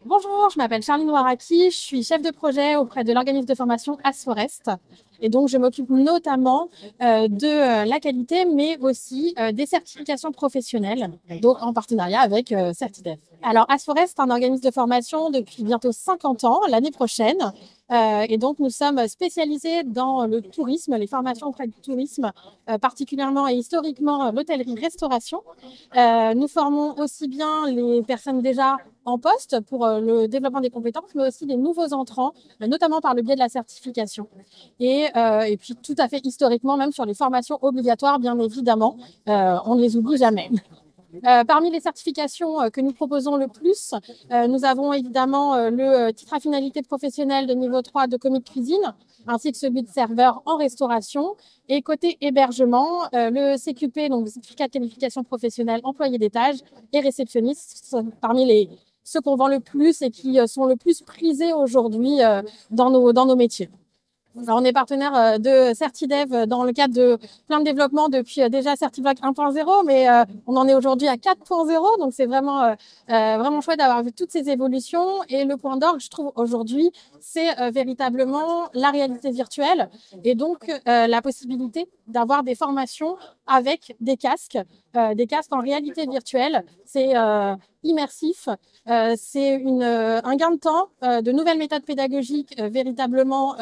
Bonjour, je m'appelle Charline Ouaraki, je suis chef de projet auprès de l'organisme de formation Asforest. Et donc, je m'occupe notamment de la qualité, mais aussi des certifications professionnelles, donc en partenariat avec Certidev. Alors, Asforest est un organisme de formation depuis bientôt 50 ans, l'année prochaine. Et donc, nous sommes spécialisés dans le tourisme, les formations auprès du tourisme, particulièrement et historiquement l'hôtellerie-restauration. Nous formons aussi bien les personnes déjà en poste pour le développement des compétences, mais aussi des nouveaux entrants, notamment par le biais de la certification. Et puis tout à fait historiquement, même sur les formations obligatoires, bien évidemment, on ne les oublie jamais. Parmi les certifications que nous proposons le plus, nous avons évidemment le titre à finalité professionnelle de niveau 3 de commis de cuisine, ainsi que celui de serveur en restauration. Et côté hébergement, le CQP, donc le certificat de qualification professionnelle employé d'étage et réceptionniste, parmi ceux qu'on vend le plus et qui sont le plus prisés aujourd'hui dans nos métiers. Alors, on est partenaire de Certidev dans le cadre de plein de développements depuis déjà Certivac 1.0, mais on en est aujourd'hui à 4.0, donc c'est vraiment chouette d'avoir vu toutes ces évolutions. Et le point d'orgue, je trouve aujourd'hui, c'est véritablement la réalité virtuelle et donc la possibilité d'avoir des formations avec des casques en réalité virtuelle. C'est immersif, c'est un gain de temps, de nouvelles méthodes pédagogiques véritablement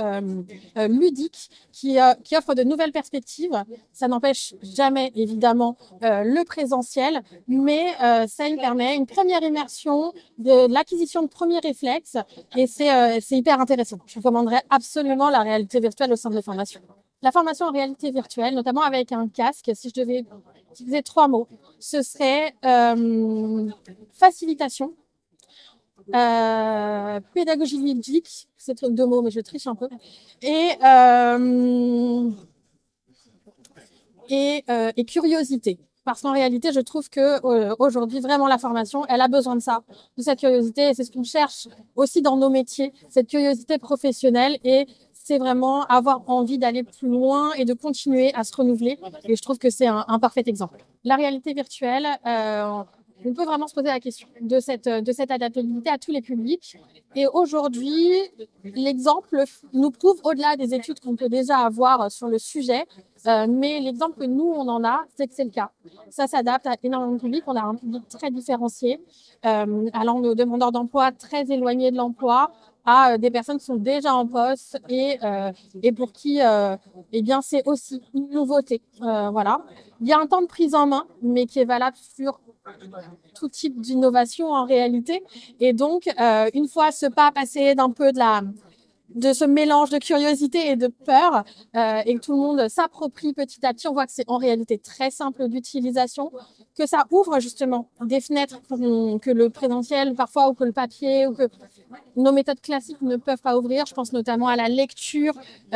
ludiques qui offrent de nouvelles perspectives. Ça n'empêche jamais, évidemment, le présentiel, mais ça nous permet une première immersion, de l'acquisition de premiers réflexes, et c'est hyper intéressant. Je recommanderais absolument la réalité virtuelle au sein de la formation. La formation en réalité virtuelle, notamment avec un casque, si je devais utiliser 3 mots, ce serait facilitation, pédagogie ludique, c'est 2 mots, mais je triche un peu, et, euh, et curiosité. Parce qu'en réalité, je trouve que aujourd'hui, vraiment, la formation, elle a besoin de ça, de cette curiosité. Et c'est ce qu'on cherche aussi dans nos métiers, cette curiosité professionnelle. Et c'est vraiment avoir envie d'aller plus loin et de continuer à se renouveler. Et je trouve que c'est un parfait exemple. La réalité virtuelle, on peut vraiment se poser la question de cette adaptabilité à tous les publics. Et aujourd'hui, l'exemple nous prouve, au-delà des études qu'on peut déjà avoir sur le sujet, mais l'exemple que nous, on en a, c'est que c'est le cas. Ça s'adapte à énormément de publics. On a un public très différencié, allant de demandeurs d'emploi très éloignés de l'emploi à des personnes qui sont déjà en poste et pour qui eh bien, c'est aussi une nouveauté. Voilà. Il y a un temps de prise en main, mais qui est valable sur tout type d'innovation en réalité. Et donc, une fois ce pas passé d'un peu de ce mélange de curiosité et de peur et que tout le monde s'approprie petit à petit, on voit que c'est en réalité très simple d'utilisation, que ça ouvre justement des fenêtres que le présentiel parfois ou que le papier ou que nos méthodes classiques ne peuvent pas ouvrir. Je pense notamment à la lecture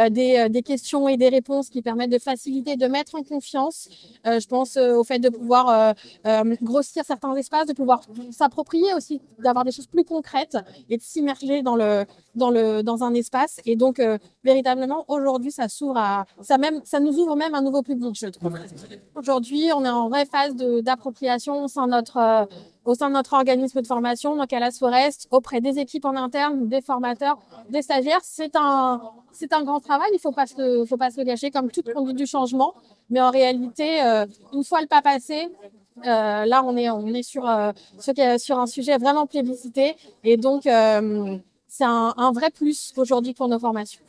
des questions et des réponses qui permettent de faciliter, de mettre en confiance. Je pense au fait de pouvoir grossir certains espaces, de pouvoir s'approprier aussi, d'avoir des choses plus concrètes et de s'immerger dans un espace. Et donc, véritablement, aujourd'hui, ça nous ouvre même un nouveau public, je trouve. Aujourd'hui, on est en vraie phase d'appropriation au sein de notre organisme de formation, donc à l'Asforest, auprès des équipes en interne, des formateurs, des stagiaires. C'est un grand travail, il faut pas faut pas se le gâcher, comme toute conduite du changement. Mais en réalité, une fois le pas passé, là, on est sur un sujet vraiment plébiscité. Et donc, c'est un vrai plus aujourd'hui pour nos formations.